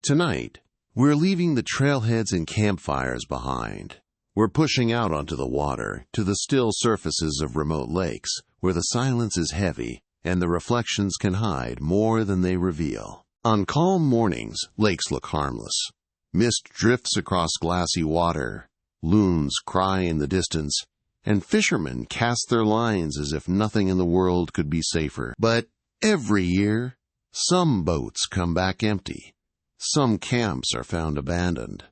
Tonight, we're leaving the trailheads and campfires behind. We're pushing out onto the water, to the still surfaces of remote lakes, where the silence is heavy and the reflections can hide more than they reveal. On calm mornings, lakes look harmless. Mist drifts across glassy water, loons cry in the distance, and fishermen cast their lines as if nothing in the world could be safer. But every year, some boats come back empty. Some camps are found abandoned.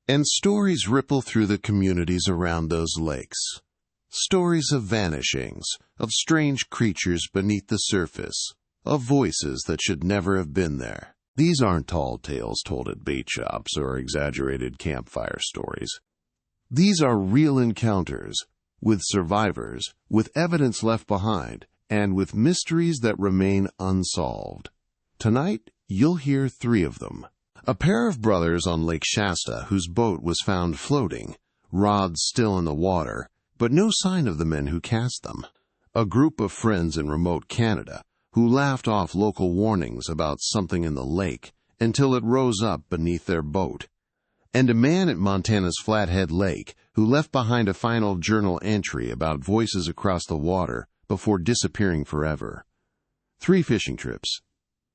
And stories ripple through the communities around those lakes. Stories of vanishings, of strange creatures beneath the surface, of voices that should never have been there. These aren't tall tales told at bait shops or exaggerated campfire stories. These are real encounters with survivors, with evidence left behind, and with mysteries that remain unsolved. Tonight, you'll hear 3 of them. A pair of brothers on Lake Shasta whose boat was found floating, rods still in the water, but no sign of the men who cast them. A group of friends in remote Canada who laughed off local warnings about something in the lake until it rose up beneath their boat. And a man at Montana's Flathead Lake who left behind a final journal entry about voices across the water before disappearing forever. 3 fishing trips,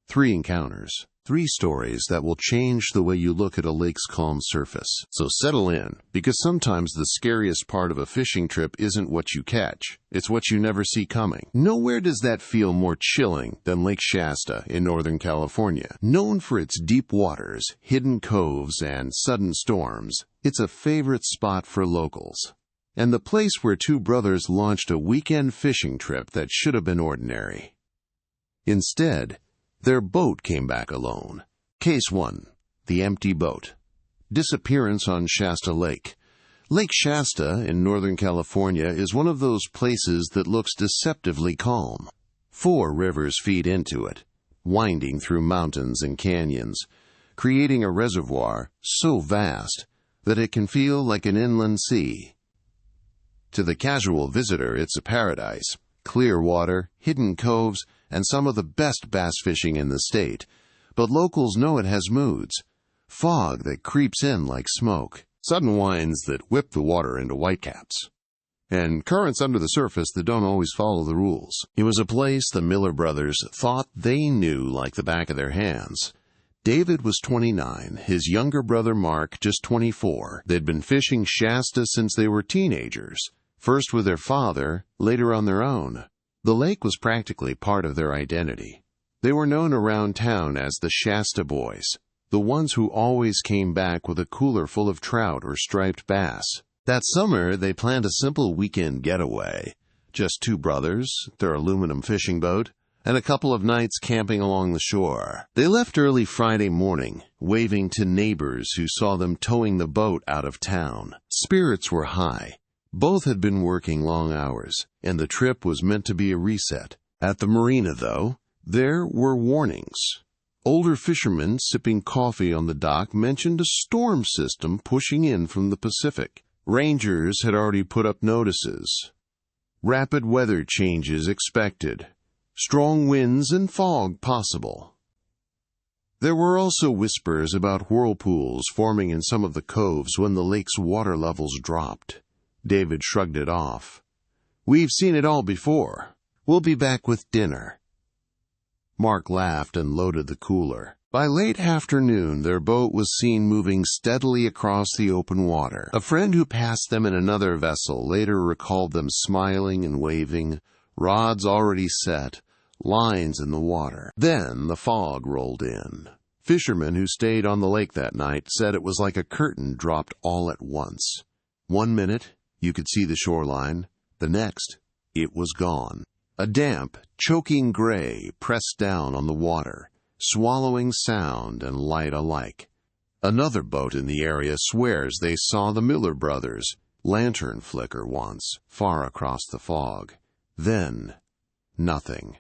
3 encounters, 3 stories that will change the way you look at a lake's calm surface. So settle in, because sometimes the scariest part of a fishing trip isn't what you catch, it's what you never see coming. Nowhere does that feel more chilling than Lake Shasta in Northern California. Known for its deep waters, hidden coves, and sudden storms, it's a favorite spot for locals. And the place where 2 brothers launched a weekend fishing trip that should have been ordinary. Instead, their boat came back alone. Case 1. The empty boat. Disappearance on Shasta Lake. Lake Shasta in Northern California is one of those places that looks deceptively calm. 4 rivers feed into it, winding through mountains and canyons, creating a reservoir so vast that it can feel like an inland sea. To the casual visitor, it's a paradise. Clear water, hidden coves, and some of the best bass fishing in the state. But locals know it has moods. Fog that creeps in like smoke. Sudden winds that whip the water into whitecaps. And currents under the surface that don't always follow the rules. It was a place the Miller brothers thought they knew like the back of their hands. David was 29, his younger brother Mark just 24. They'd been fishing Shasta since they were teenagers. First with their father, later on their own. The lake was practically part of their identity. They were known around town as the Shasta Boys, the ones who always came back with a cooler full of trout or striped bass. That summer, they planned a simple weekend getaway. Just 2 brothers, their aluminum fishing boat, and a couple of nights camping along the shore. They left early Friday morning, waving to neighbors who saw them towing the boat out of town. Spirits were high. Both had been working long hours, and the trip was meant to be a reset. At the marina, though, there were warnings. Older fishermen sipping coffee on the dock mentioned a storm system pushing in from the Pacific. Rangers had already put up notices. Rapid weather changes expected. Strong winds and fog possible. There were also whispers about whirlpools forming in some of the coves when the lake's water levels dropped. David shrugged it off. "We've seen it all before. We'll be back with dinner." Mark laughed and loaded the cooler. By late afternoon, their boat was seen moving steadily across the open water. A friend who passed them in another vessel later recalled them smiling and waving, rods already set, lines in the water. Then the fog rolled in. Fishermen who stayed on the lake that night said it was like a curtain dropped all at once. 1 minute, you could see the shoreline. The next, it was gone. A damp, choking gray pressed down on the water, swallowing sound and light alike. Another boat in the area swears they saw the Miller brothers' lantern flicker once, far across the fog. Then, nothing.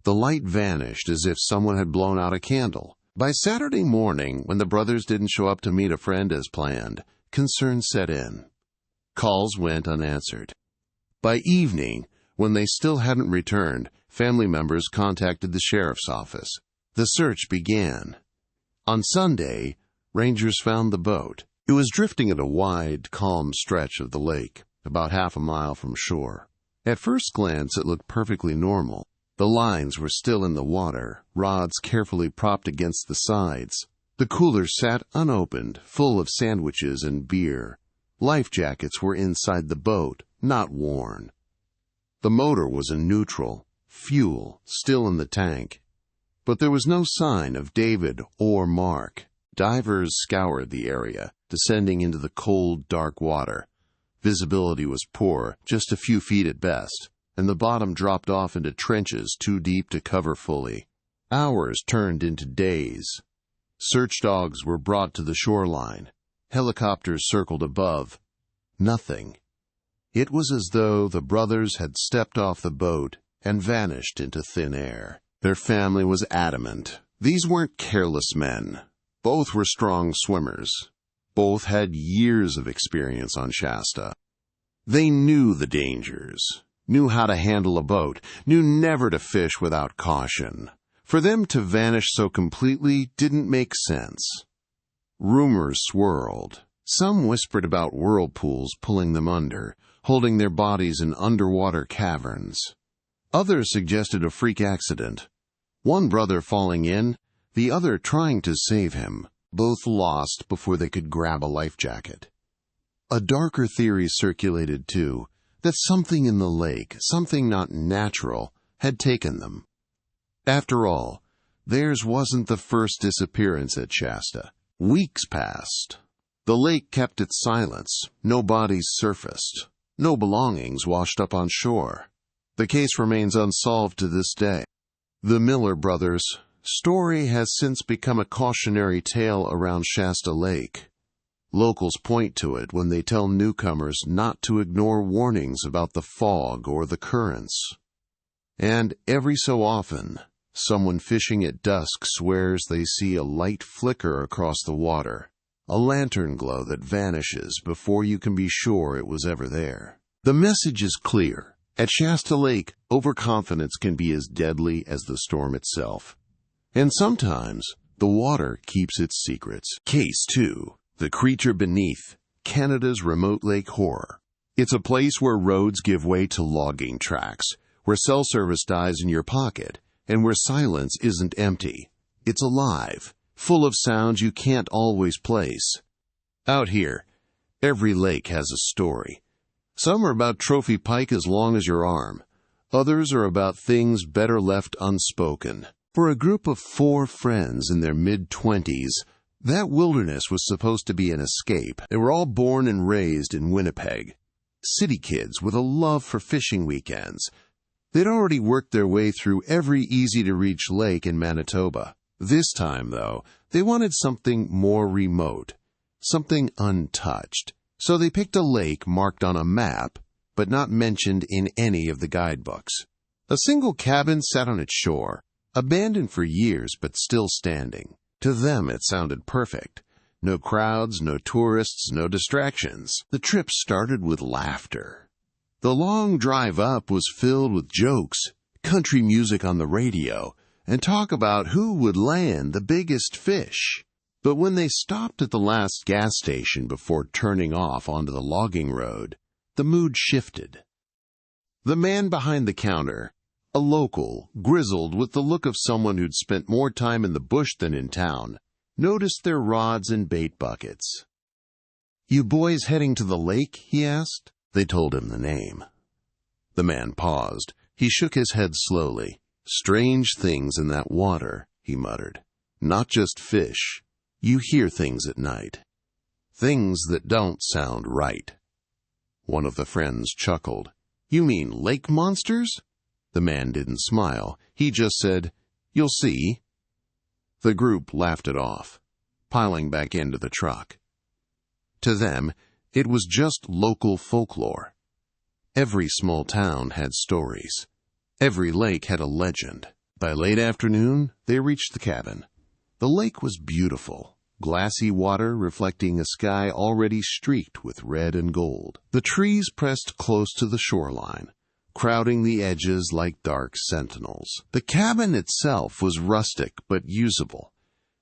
The light vanished as if someone had blown out a candle. By Saturday morning, when the brothers didn't show up to meet a friend as planned, concern set in. Calls went unanswered. By evening, when they still hadn't returned, family members contacted the sheriff's office. The search began. On Sunday, rangers found the boat. It was drifting at a wide, calm stretch of the lake, about half a mile from shore. At first glance, it looked perfectly normal. The lines were still in the water, rods carefully propped against the sides. The cooler sat unopened, full of sandwiches and beer. Life jackets were inside the boat, not worn. The motor was in neutral, fuel still in the tank. But there was no sign of David or Mark. Divers scoured the area, descending into the cold, dark water. Visibility was poor, just a few feet at best, and the bottom dropped off into trenches too deep to cover fully. Hours turned into days. Search dogs were brought to the shoreline. Helicopters circled above. Nothing. It was as though the brothers had stepped off the boat and vanished into thin air. Their family was adamant. These weren't careless men. Both were strong swimmers. Both had years of experience on Shasta. They knew the dangers, knew how to handle a boat, knew never to fish without caution. For them to vanish so completely didn't make sense. Rumors swirled. Some whispered about whirlpools pulling them under, holding their bodies in underwater caverns. Others suggested a freak accident. One brother falling in, the other trying to save him. Both lost before they could grab a life jacket. A darker theory circulated, too, that something in the lake, something not natural, had taken them. After all, theirs wasn't the first disappearance at Shasta. Weeks passed. The lake kept its silence. No bodies surfaced. No belongings washed up on shore. The case remains unsolved to this day. The Miller brothers' story has since become a cautionary tale around Shasta Lake. Locals point to it when they tell newcomers not to ignore warnings about the fog or the currents. And every so often, someone fishing at dusk swears they see a light flicker across the water, a lantern glow that vanishes before you can be sure it was ever there. The message is clear. At Shasta Lake, overconfidence can be as deadly as the storm itself. And sometimes, the water keeps its secrets. Case 2. The Creature Beneath, Canada's remote lake horror. It's a place where roads give way to logging tracks, where cell service dies in your pocket, and where silence isn't empty. It's alive, full of sounds you can't always place. Out here, every lake has a story. Some are about trophy pike as long as your arm. Others are about things better left unspoken. For a group of 4 friends in their mid-20s, that wilderness was supposed to be an escape. They were all born and raised in Winnipeg. City kids with a love for fishing weekends. They'd already worked their way through every easy-to-reach lake in Manitoba. This time, though, they wanted something more remote, something untouched. So they picked a lake marked on a map, but not mentioned in any of the guidebooks. A single cabin sat on its shore, abandoned for years but still standing. To them it sounded perfect. No crowds, no tourists, no distractions. The trip started with laughter. The long drive up was filled with jokes, country music on the radio, and talk about who would land the biggest fish. But when they stopped at the last gas station before turning off onto the logging road, the mood shifted. The man behind the counter, a local, grizzled with the look of someone who'd spent more time in the bush than in town, noticed their rods and bait buckets. "You boys heading to the lake?" he asked. They told him the name. The man paused. He shook his head slowly. "Strange things in that water," he muttered. "Not just fish. You hear things at night. Things that don't sound right." One of the friends chuckled. "You mean lake monsters?" The man didn't smile. He just said, "You'll see." The group laughed it off, piling back into the truck. To them, it was just local folklore. Every small town had stories. Every lake had a legend. By late afternoon, they reached the cabin. The lake was beautiful, glassy water reflecting a sky already streaked with red and gold. The trees pressed close to the shoreline, crowding the edges like dark sentinels. The cabin itself was rustic but usable.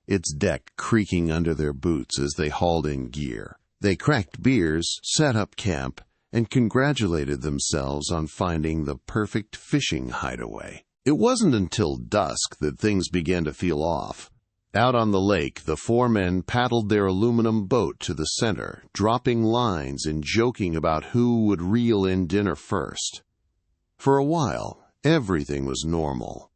its deck creaking under their boots as they hauled in gear. They cracked beers, set up camp, and congratulated themselves on finding the perfect fishing hideaway. It wasn't until dusk that things began to feel off. Out on the lake, the four men paddled their aluminum boat to the center, dropping lines and joking about who would reel in dinner first. For a while, everything was normal.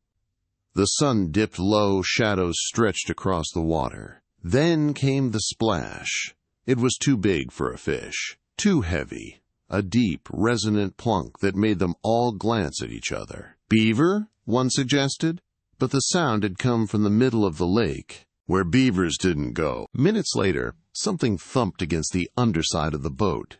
The sun dipped low, shadows stretched across the water. Then came the splash. It was too big for a fish, too heavy, a deep, resonant plunk that made them all glance at each other. "Beaver?" one suggested, but the sound had come from the middle of the lake, where beavers didn't go. Minutes later, something thumped against the underside of the boat.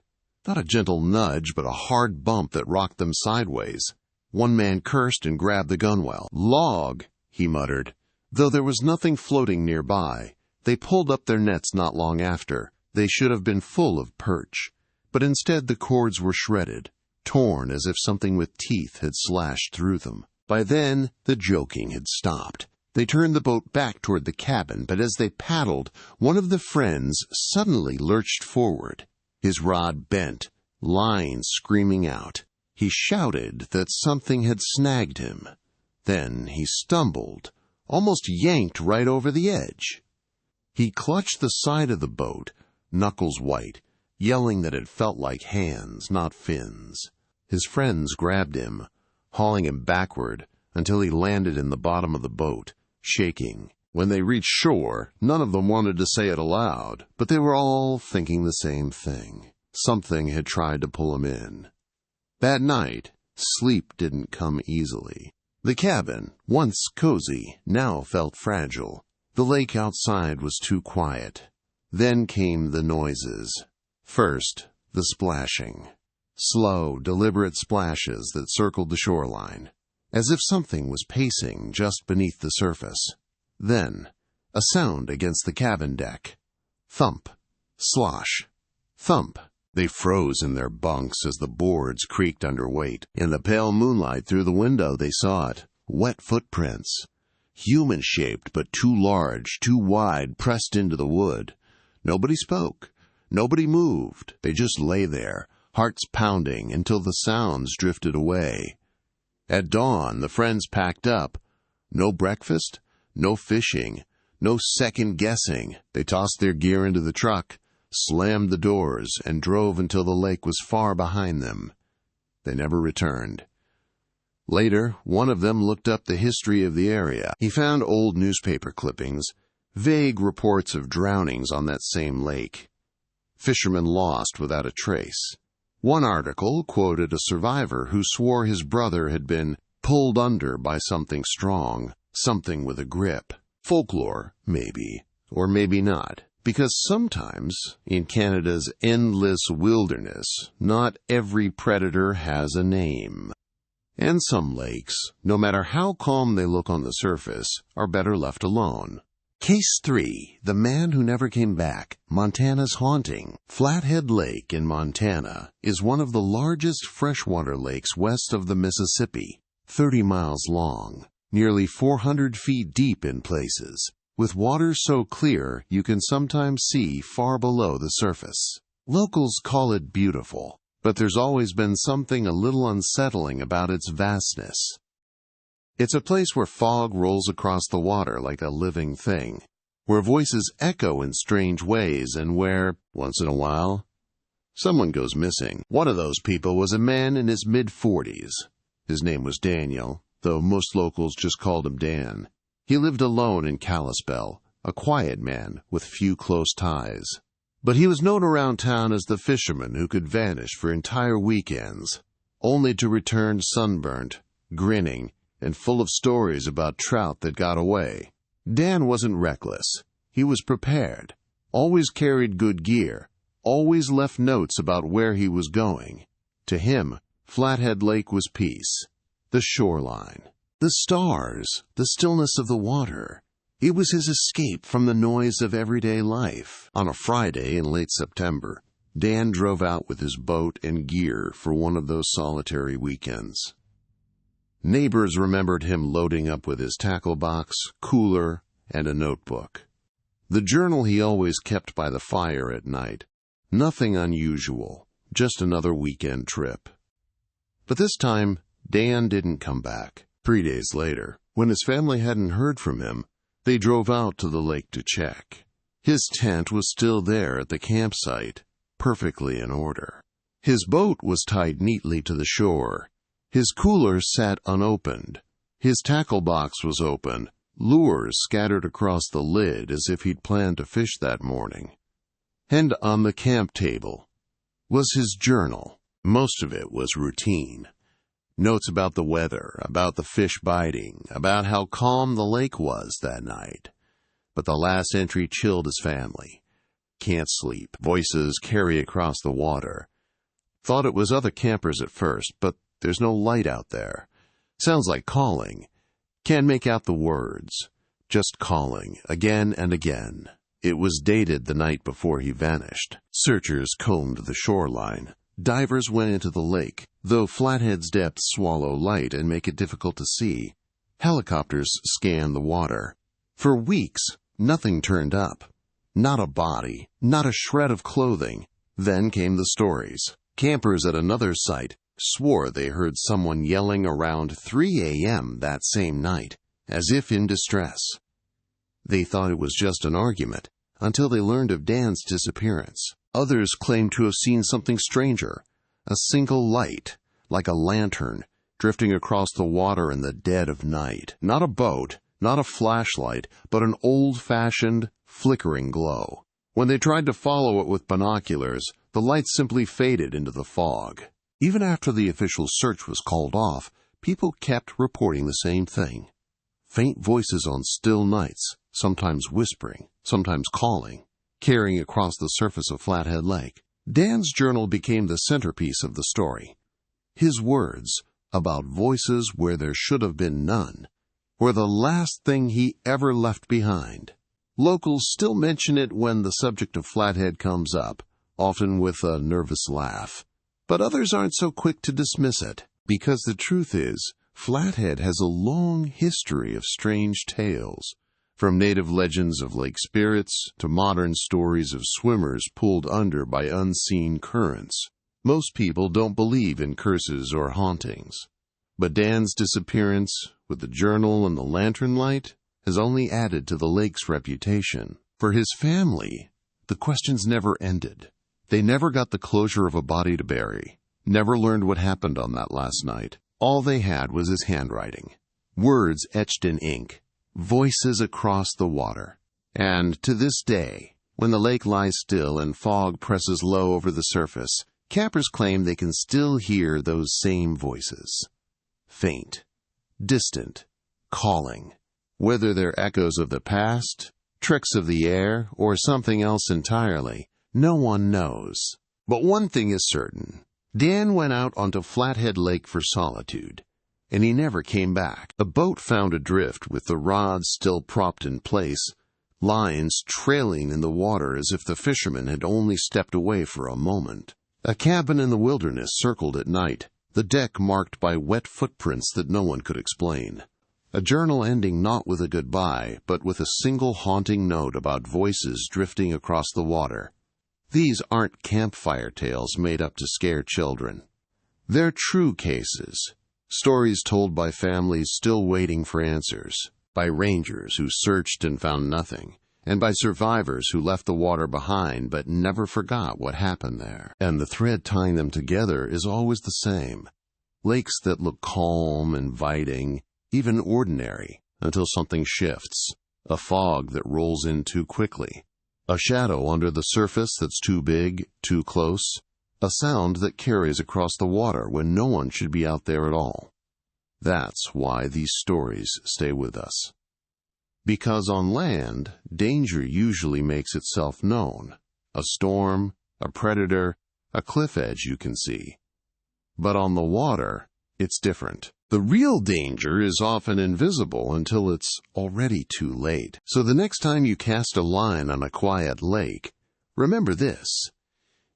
Not a gentle nudge, but a hard bump that rocked them sideways. One man cursed and grabbed the gunwale. "Log," he muttered. Though there was nothing floating nearby, they pulled up their nets not long after. They should have been full of perch, but instead the cords were shredded, torn as if something with teeth had slashed through them. By then, the joking had stopped. They turned the boat back toward the cabin, but as they paddled, one of the friends suddenly lurched forward. His rod bent, lines screaming out. He shouted that something had snagged him. Then he stumbled, almost yanked right over the edge. He clutched the side of the boat, knuckles white, yelling that it felt like hands, not fins. His friends grabbed him, hauling him backward until he landed in the bottom of the boat, shaking. When they reached shore, none of them wanted to say it aloud, but they were all thinking the same thing. Something had tried to pull him in. That night, sleep didn't come easily. The cabin, once cozy, now felt fragile. The lake outside was too quiet. Then came the noises. First, the splashing. Slow, deliberate splashes that circled the shoreline, as if something was pacing just beneath the surface. Then, a sound against the cabin deck. Thump, slosh, thump. They froze in their bunks as the boards creaked under weight. In the pale moonlight through the window they saw it. Wet footprints. Human-shaped but too large, too wide, pressed into the wood. Nobody spoke. Nobody moved. They just lay there, hearts pounding, until the sounds drifted away. At dawn, the friends packed up. No breakfast, no fishing, no second-guessing. They tossed their gear into the truck, slammed the doors, and drove until the lake was far behind them. They never returned. Later, one of them looked up the history of the area. He found old newspaper clippings, vague reports of drownings on that same lake. Fishermen lost without a trace. One article quoted a survivor who swore his brother had been pulled under by something strong, something with a grip. Folklore, maybe, or maybe not. Because sometimes, in Canada's endless wilderness, not every predator has a name. And some lakes, no matter how calm they look on the surface, are better left alone. Case 3, The Man Who Never Came Back, Montana's Haunting. Flathead Lake in Montana is one of the largest freshwater lakes west of the Mississippi, 30 miles long, nearly 400 feet deep in places, with water so clear you can sometimes see far below the surface. Locals call it beautiful, but there's always been something a little unsettling about its vastness. It's a place where fog rolls across the water like a living thing, where voices echo in strange ways, and where, once in a while, someone goes missing. One of those people was a man in his mid-40s. His name was Daniel, though most locals just called him Dan. He lived alone in Kalispell, a quiet man with few close ties. But he was known around town as the fisherman who could vanish for entire weekends, only to return sunburnt, grinning, and full of stories about trout that got away. Dan wasn't reckless. He was prepared, always carried good gear, always left notes about where he was going. To him, Flathead Lake was peace, the shoreline, the stars, the stillness of the water. It was his escape from the noise of everyday life. On a Friday in late September, Dan drove out with his boat and gear for one of those solitary weekends. Neighbors remembered him loading up with his tackle box, cooler, and a notebook. The journal he always kept by the fire at night. Nothing unusual, just another weekend trip. But this time, Dan didn't come back. 3 days later, when his family hadn't heard from him, they drove out to the lake to check. His tent was still there at the campsite, perfectly in order. His boat was tied neatly to the shore. His cooler sat unopened. His tackle box was open, lures scattered across the lid as if he'd planned to fish that morning. And on the camp table was his journal. Most of it was routine. Notes about the weather, about the fish biting, about how calm the lake was that night. But the last entry chilled his family. Can't sleep. Voices carry across the water. Thought it was other campers at first, but there's no light out there. Sounds like calling. Can't make out the words. Just calling, again and again. It was dated the night before he vanished. Searchers combed the shoreline. Divers went into the lake, though Flathead's depths swallow light and make it difficult to see. Helicopters scanned the water. For weeks, nothing turned up. Not a body, not a shred of clothing. Then came the stories. Campers at another site swore they heard someone yelling around 3 a.m. that same night, as if in distress. They thought it was just an argument, until they learned of Dan's disappearance. Others claimed to have seen something stranger, a single light, like a lantern, drifting across the water in the dead of night. Not a boat, not a flashlight, but an old-fashioned, flickering glow. When they tried to follow it with binoculars, the light simply faded into the fog. Even after the official search was called off, people kept reporting the same thing. Faint voices on still nights, sometimes whispering, sometimes calling, carrying across the surface of Flathead Lake. Dan's journal became the centerpiece of the story. His words, about voices where there should have been none, were the last thing he ever left behind. Locals still mention it when the subject of Flathead comes up, often with a nervous laugh. But others aren't so quick to dismiss it, because the truth is, Flathead has a long history of strange tales, from native legends of lake spirits to modern stories of swimmers pulled under by unseen currents. Most people don't believe in curses or hauntings, but Dan's disappearance, with the journal and the lantern light, has only added to the lake's reputation. For his family, the questions never ended. They never got the closure of a body to bury, never learned what happened on that last night. All they had was his handwriting, words etched in ink, voices across the water. And to this day, when the lake lies still and fog presses low over the surface, campers claim they can still hear those same voices. Faint, distant, calling. Whether they're echoes of the past, tricks of the air, or something else entirely, no one knows. But one thing is certain. Dan went out onto Flathead Lake for solitude, and he never came back. A boat found adrift with the rods still propped in place, lines trailing in the water as if the fisherman had only stepped away for a moment. A cabin in the wilderness circled at night, the deck marked by wet footprints that no one could explain. A journal ending not with a goodbye, but with a single haunting note about voices drifting across the water. These aren't campfire tales made up to scare children. They're true cases, stories told by families still waiting for answers, by rangers who searched and found nothing, and by survivors who left the water behind but never forgot what happened there. And the thread tying them together is always the same. Lakes that look calm, inviting, even ordinary, until something shifts, a fog that rolls in too quickly, a shadow under the surface that's too big, too close, a sound that carries across the water when no one should be out there at all. That's why these stories stay with us. Because on land, danger usually makes itself known. A storm, a predator, a cliff edge you can see. But on the water, it's different. The real danger is often invisible until it's already too late. So the next time you cast a line on a quiet lake, remember this.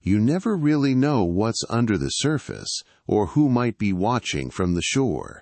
You never really know what's under the surface or who might be watching from the shore.